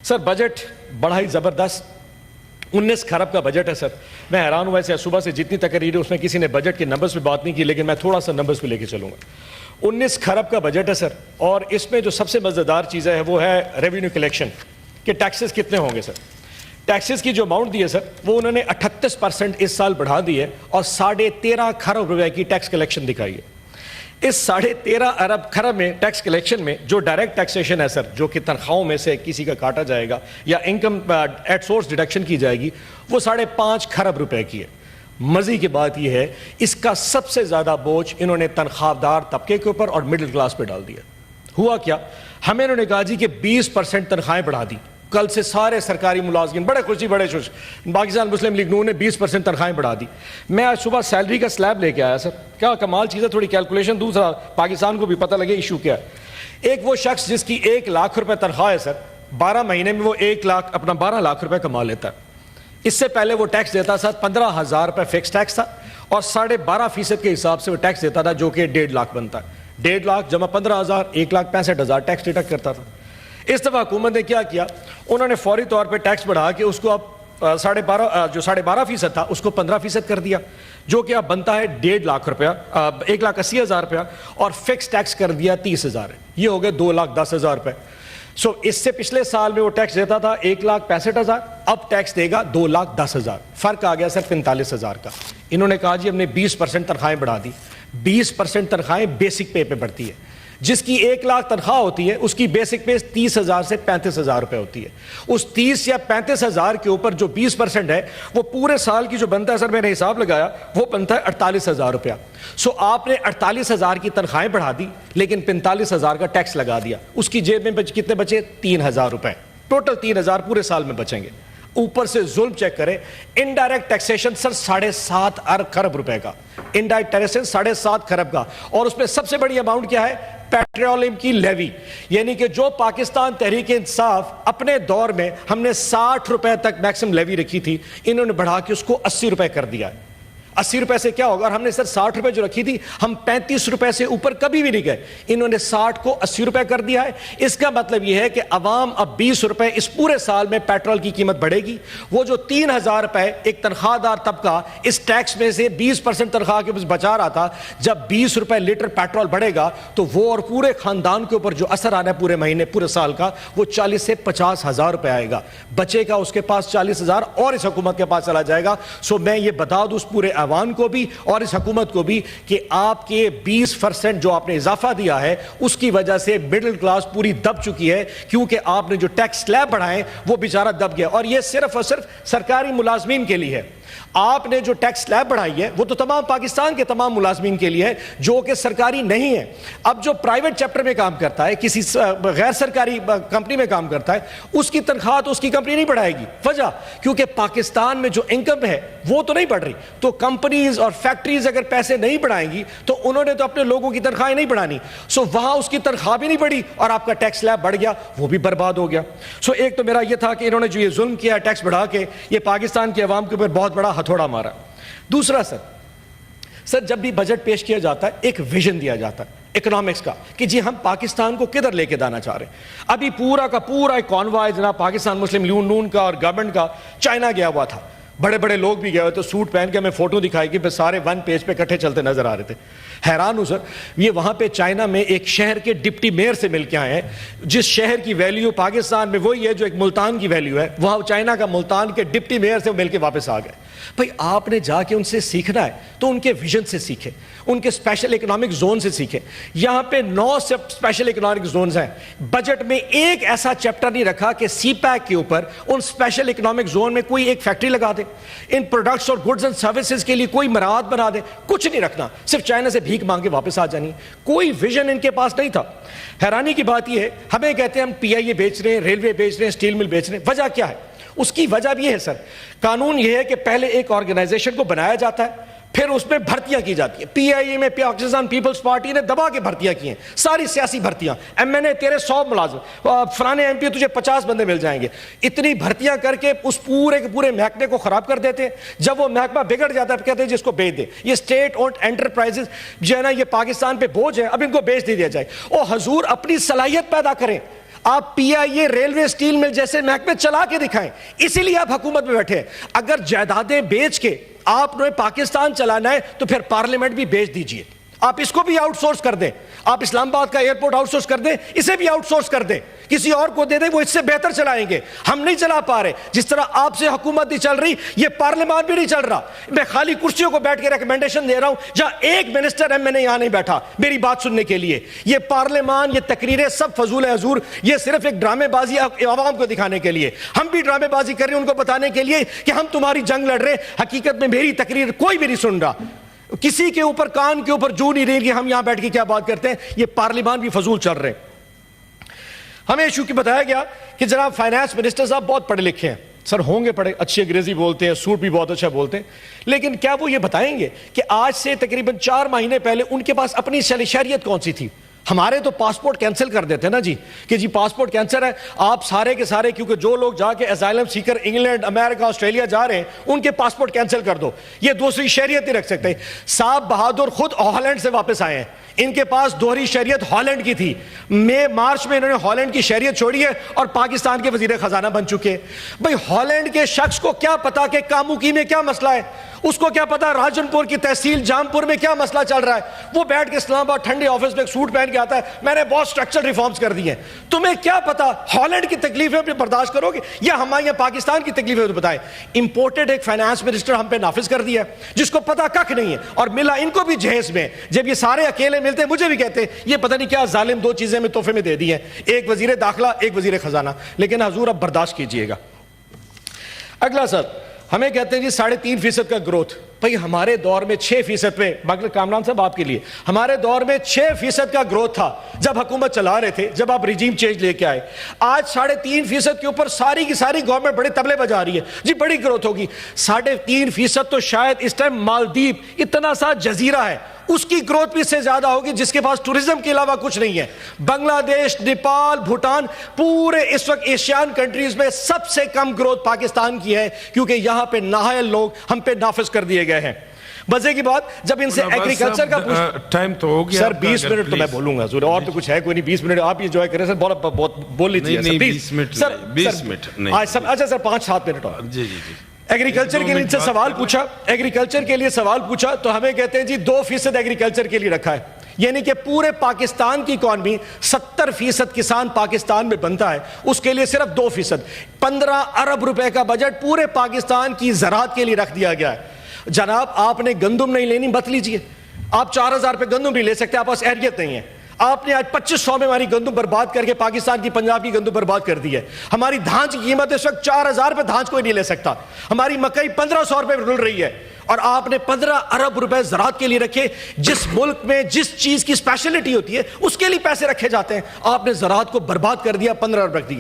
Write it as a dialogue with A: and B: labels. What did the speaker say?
A: Sir budget بڑا ہی زبردست 19 کھرب کا بجٹ ہے سر. میں حیران ہوا ایسے صبح سے جتنی تقریر ہے اس میں کسی نے بجٹ کے نمبرز پہ بات نہیں کی, لیکن میں تھوڑا سا نمبرز پہ لے کے چلوں گا. 19 کھرب کا بجٹ ہے سر, اور اس میں جو سب سے مزیدار چیز ہے وہ ہے ریونیو کلیکشن کہ ٹیکسز کتنے ہوں گے سر. ٹیکسز کی جو اماؤنٹ دی ہے سر وہ انہوں نے 38% اس سال بڑھا دی ہے اور 13.5 کھرب روپے کی ٹیکس کلیکشن دکھائی ہے. اس 13.5 ارب کھرب میں ٹیکس کلیکشن میں جو ڈائریکٹ ٹیکسیشن ہے سر, جو کہ تنخواہوں میں سے کسی کا کاٹا جائے گا یا انکم ایٹ سورس ڈیڈکشن کی جائے گی, وہ 5.5 کھرب روپے کی ہے. مزے کی بات یہ ہے اس کا سب سے زیادہ بوجھ انہوں نے تنخواہ دار طبقے کے اوپر اور مڈل کلاس پہ ڈال دیا. ہوا کیا, ہمیں انہوں نے کہا جی کہ 20% تنخواہیں بڑھا دی, کل سے سارے سرکاری ملازمین بڑے خوشی بڑے خوش, پاکستان مسلم لیگ نون نے 20% تنخواہیں بڑھا دی. میں آج صبح سیلری کا سلیب لے کے آیا سر, کیا کمال چیز ہے, تھوڑی کیلکولیشن دوسرا پاکستان کو بھی پتہ لگے ایشو کیا ہے. ایک وہ شخص جس کی 1 لاکھ روپے تنخواہ ہے سر, 12 مہینے میں وہ 1 لاکھ اپنا 12 لاکھ روپے کما لیتا ہے. اس سے پہلے وہ ٹیکس دیتا سر 15,000 روپے فکس ٹیکس تھا, اور 12.5% کے حساب سے وہ ٹیکس دیتا تھا, جو کہ 1.5 لاکھ بنتا ہے. 1.5 لاکھ جمع 15,000 1,65,000 ٹیکس ڈیڈکٹ کرتا تھا. اس دفعہ حکومت نے کیا کیا, انہوں نے فوری طور پہ ٹیکس بڑھا کے اس کو اب 12.5% تھا اس کو 15% کر دیا, جو کہ اب بنتا ہے 1.5 لاکھ روپیہ, 1,80,000 روپیہ, اور فکس ٹیکس کر دیا 30,000. یہ ہو گئے 2,10,000 روپے. سو اس سے پچھلے سال میں وہ ٹیکس دیتا تھا 1,65,000, اب ٹیکس دے گا 2,10,000. فرق آ گیا سر 45,000 کا. انہوں نے کہا جی ہم نے 20% تنخواہیں بڑھا دی. 20% تنخواہیں بیسک پے پہ بڑھتی ہے. جس کی 1 لاکھ تنخواہ ہوتی ہے اس کی بیسک پے 30,000 سے 35,000 روپے ہوتی ہے. اس 30 یا 35,000 کے اوپر جو 20% ہے وہ پورے سال کی جو بنتا ہے سر, میں نے حساب لگایا وہ بنتا ہے 48,000 روپیہ. سو آپ نے 48,000 کی تنخواہیں بڑھا دی لیکن 45,000 کا ٹیکس لگا دیا. اس کی جیب میں کتنے بچے, 3,000 روپے. ٹوٹل 3,000 پورے سال میں بچیں گے. اوپر سے ظلم چیک کریں, انڈائریکٹ ٹیکسیشن سر 7.5 ارب کھرب روپے کا, انڈائریکٹ ٹیکسیشن 7.5 کھرب کا. اور اس میں سب سے بڑی اماؤنٹ کیا ہے, پیٹرولیم کی لیوی. یعنی کہ جو پاکستان تحریک انصاف اپنے دور میں ہم نے 60 روپے تک میکسم لیوی رکھی تھی, انہوں نے بڑھا کے اس کو 80 روپے کر دیا ہے. 80 روپے سے کیا ہوگا, اور ہم نے سر 60 روپے جو رکھی تھی, ہم 35 روپے سے اوپر کبھی بھی نہیں گئے. انہوں نے 60 کو 80 روپے کر دیا ہے. اس کا مطلب یہ ہے کہ عوام اب 20 روپے اس پورے سال میں پیٹرول کی قیمت بڑھے گی. وہ جو 3,000 روپے ایک تنخواہ دار طبقہ اس ٹیکس میں سے 20% تنخواہ کے بچا رہا تھا, جب 20 روپے لیٹر پیٹرول بڑھے گا تو وہ اور پورے خاندان کے اوپر جو اثر آنا ہے پورے مہینے پورے سال کا, وہ 40 سے 50,000 روپے آئے گا. بچے کا اس کے پاس 40,000 اور اس حکومت کے پاس چلا جائے گا. سو میں یہ بتا دوں اس پورے عوام کو بھی اور اس حکومت کو بھی کہ آپ کے 20% جو آپ نے اضافہ دیا ہے اس کی وجہ سے مڈل کلاس پوری دب چکی ہے, کیونکہ آپ نے جو ٹیکس سلیب بڑھائے وہ بیچارہ دب گیا. اور یہ صرف اور صرف سرکاری ملازمین کے لیے ہے. آپ نے جو ٹیکس سلیب بڑھائی ہے وہ تو تمام پاکستان کے تمام ملازمین کے لیے ہے جو کہ سرکاری نہیں ہے. اب جو پرائیویٹ چیپٹر میں کام کرتا ہے, کسی غیر سرکاری کمپنی میں کام کرتا ہے, اس کی تنخواہ تو اس کی کمپنی نہیں بڑھائے گی. وجہ کیونکہ پاکستان میں جو انکم ہے وہ تو نہیں بڑھ رہی, تو کمپنیز اور فیکٹریز اگر پیسے نہیں بڑھائیں گی تو انہوں نے تو اپنے لوگوں کی تنخواہیں نہیں بڑھانی. سو وہاں اس کی تنخواہ بھی نہیں بڑھی اور آپ کا ٹیکس سلیب بڑھ گیا, وہ بھی برباد ہو گیا. سو ایک تو میرا یہ تھا کہ انہوں نے جو یہ ظلم کیا ٹیکس بڑھا کے, یہ پاکستان کے عوام کے اوپر بہت بڑا ہتھوڑا مارا. دوسرا سر جب بھی بجٹ پیش کیا جاتا ہے ایک ویژن دیا جاتا ہے اکنامکس کا کہ جی ہم پاکستان کو کدھر لے کے جانا چاہ رہے ہیں. ابھی پورا کا پورا ایک کانوائے جناب پاکستان مسلم لیگ نون کا اور گورنمنٹ کا چائنا گیا ہوا تھا. بڑے بڑے لوگ بھی گئے ہوئے تو سوٹ پہن کے ہمیں فوٹو دکھائی کہ سارے 1 پیج پہ کٹھے چلتے نظر آ رہے تھے. حیران ہوں سر, یہ وہاں پہ چائنا میں ایک شہر کے ڈپٹی میئر سے مل کے آئے ہیں, جس شہر کی ویلیو پاکستان میں وہی ہے جو ایک ملتان کی ویلیو ہے, وہاں چائنا کا ملتان کے ڈپٹی میئر سے مل کے واپس آ گئے. بھائی آپ نے جا کے ان سے سیکھنا ہے تو ان کے ویژن سے سیکھیں, ان کے اسپیشل اکنامک زون سے سیکھیں. یہاں پہ 9 اسپیشل اکنامک زونز ہیں. بجٹ میں ایک ایسا چیپٹر نہیں رکھا کہ سی پیک کے اوپر ان اسپیشل اکنامک زون میں کوئی ایک فیکٹری لگا دے, ان پروڈکٹس اور گڈز اینڈ سروسز کے لیے کوئی مراعات بنا دے. کچھ نہیں رکھنا, صرف چائنا سے بھیک مانگ کے واپس آ جانی. کوئی ویژن ان کے پاس نہیں تھا. حیرانی کی بات یہ ہے, ہمیں کہتے ہیں ہم پی آئی اے بیچ رہے ہیں, ریلوے بیچ رہے ہیں, اسٹیل مل بیچ رہے ہیں. وجہ کیا ہے, اس کی وجہ بھی یہ ہے سر, قانون یہ ہے کہ پہلے ایک آرگنائزیشن کو بنایا جاتا ہے, پھر اس میں بھرتیاں کی جاتی ہیں. پی آئی اے میں پاکستان پیپلز پارٹی نے دبا کے بھرتیاں کی ہیں, ساری سیاسی بھرتیاں. ایم این اے تیرے 100 ملازم, فلانے ایم پی تجھے 50 بندے مل جائیں گے. اتنی بھرتیاں کر کے اس پورے کے پورے محکمے کو خراب کر دیتے ہیں. جب وہ محکمہ بگڑ جاتا ہے کہتے ہیں جس کو بیچ دے. یہ اسٹیٹ اونڈ انٹرپرائزز جو ہے نا, یہ پاکستان پہ بوجھ ہے, اب ان کو بیچ دے دیا جائے. او حضور اپنی صلاحیت پیدا کریں, آپ پی آئی اے ریلوے اسٹیل مل جیسے محکمے چلا کے دکھائیں. اسی لیے آپ حکومت میں بیٹھے ہیں. اگر جائیدادیں بیچ کے آپ نے پاکستان چلانا ہے تو پھر پارلیمنٹ بھی بیچ دیجئے. آپ اس کو بھی آؤٹ سورس کر دیں. آپ اسلام آباد کا ایئرپورٹ آؤٹ سورس کر دیں, اسے بھی آؤٹ سورس کر دیں, کسی اور کو دے دیں, وہ اس سے بہتر چلائیں گے. ہم نہیں چلا پا رہے. جس طرح آپ سے حکومت نہیں چل رہی, یہ پارلیمان بھی نہیں چل رہا. میں خالی کرسیوں کو بیٹھ کے ریکمنڈیشن دے رہا ہوں جہاں ایک منسٹر ایم این اے یہاں نہیں بیٹھا میری بات سننے کے لیے. یہ پارلیمان, یہ تقریریں سب فضول ہے حضور. یہ صرف ایک ڈرامے بازی عوام کو دکھانے کے لیے. ہم بھی ڈرامے بازی کر رہے ہیں ان کو بتانے کے لیے کہ ہم تمہاری جنگ لڑ رہے. حقیقت میں میری تقریر کوئی بھی نہیں سن رہا. کسی کے اوپر کان کے اوپر جو نہیں رہی کہ ہم یہاں بیٹھ کے کیا بات کرتے ہیں. یہ پارلیمان بھی فضول چل رہے ہیں. ہمیں ایشو کی بتایا گیا کہ جناب فائنانس منسٹر صاحب بہت پڑھے لکھے ہیں. سر ہوں گے پڑھے, اچھی انگریزی بولتے ہیں, سوٹ بھی بہت اچھا بولتے ہیں, لیکن کیا وہ یہ بتائیں گے کہ آج سے تقریباً 4 مہینے پہلے ان کے پاس اپنی شہریت کون سی تھی؟ ہمارے تو پاسپورٹ کینسل کر دیتے ہیں نا جی, کہ جی پاسپورٹ کینسل ہے. آپ سارے کے سارے, کیونکہ جو لوگ جا کے اسائلم سیکر انگلینڈ, امریکہ, آسٹریلیا جا رہے ہیں, ان کے پاسپورٹ کینسل کر دو. یہ دوسری شہریت نہیں رکھ سکتے. صاحب بہادر خود ہالینڈ سے واپس آئے ہیں. ان کے پاس دوہری شہریت ہالینڈ کی تھی. مارچ میں انہوں نے ہالینڈ کی شہریت چھوڑی ہے اور پاکستان کے وزیر خزانہ بن چکے. بھئی ہالینڈ کے شخص کو کیا پتا کہ کاموکی میں کیا مسئلہ ہے؟ اس کو کیا پتا راجن پور کی تحصیل جامپور میں کیا مسئلہ چل رہا ہے؟ وہ بیٹھ کے اسلام آباد ٹھنڈے آفس میں سوٹ پہن کے آتا ہے, میں نے بہت سٹرکچرل ریفارمز کر دی ہیں. تمہیں کیا پتا ہالینڈ کی تکلیفیں اپنے برداشت کرو گے یا ہمارے یہاں پاکستان کی تکلیفیں بتائیں؟ امپورٹڈ ایک فائنانس منسٹر ہم پہ نافذ کر دیا ہے جس کو پتا کک نہیں ہے, اور ملا ان کو بھی جہیز میں. جب یہ سارے اکیلے ملتے مجھے بھی کہتے یہ پتہ نہیں کیا ظالم 2 چیزیں میں تحفے میں دے دی ہیں, ایک وزیر داخلہ, ایک وزیر خزانہ. لیکن حضور اب برداشت کیجئے گا. اگلا سر ہمیں کہتے ہیں جی 3.5% کا گروتھ. بھئی ہمارے دور میں 6% پہ, باقی کامران صاحب آپ کے لیے, ہمارے دور میں 6% کا گروتھ تھا جب حکومت چلا رہے تھے, جب آپ ریجیم چینج لے کے آئے. آج 3.5% کے اوپر ساری کی ساری گورنمنٹ بڑے تبلے بجا رہی ہے جی بڑی گروتھ ہوگی. 3.5% تو شاید اس ٹائم مالدیپ اتنا سا جزیرہ ہے, اس کی گروتھ بھی اس سے زیادہ ہوگی جس کے پاس ٹورزم کے علاوہ کچھ نہیں ہے. بنگلہ دیش, نیپال, بھوٹان, پورے اس وقت ایشین کنٹریز میں سب سے کم گروتھ پاکستان کی ہے, کیونکہ یہاں پہ نااہل لوگ ہم پہ نافذ کر دیے گئے ہیں. مزے کی بات, جب ان سے ایگریکلچر کا
B: ٹائم تو ہو گیا
A: سر 20 منٹ تو میں بولوں گا ضرور, اور تو کچھ ہے کوئی نہیں. 20 منٹ آپ انجوائے کریں سر, بہت بول لیجیے.
B: 20 منٹ
A: اچھا سر 5-7 منٹ اور.
B: جی جی جی.
A: ایگریکلچر کے لیے ان سے سوال پوچھا, ایگریکلچر کے لیے سوال پوچھا تو ہمیں کہتے ہیں جی 2% ایگریکلچر کے لیے رکھا ہے. یعنی کہ پورے پاکستان کی اکانومی 70% کسان پاکستان میں بنتا ہے, اس کے لیے صرف 2%. 15 ارب روپے کا بجٹ پورے پاکستان کی زراعت کے لیے رکھ دیا گیا ہے. جناب آپ نے گندم نہیں لینی مت لیجئے, آپ 4000 پہ گندم نہیں لے سکتے, آپ پاس اہلیت نہیں ہے. آپ نے آج 2500 میں ہماری گندم برباد کر کے پاکستان کی, پنجاب کی گندم برباد کر دی ہے. ہماری دھانچ کی قیمت اس وقت 4000 پہ دھانچ کوئی نہیں لے سکتا. ہماری مکئی 1500 روپے رل رہی ہے, اور آپ نے 15 ارب روپے زراعت کے لیے رکھے. جس ملک میں جس چیز کی اسپیشلٹی ہوتی ہے اس کے لیے پیسے رکھے جاتے ہیں, آپ نے زراعت کو برباد کر دیا, 15 ارب رکھ دیے.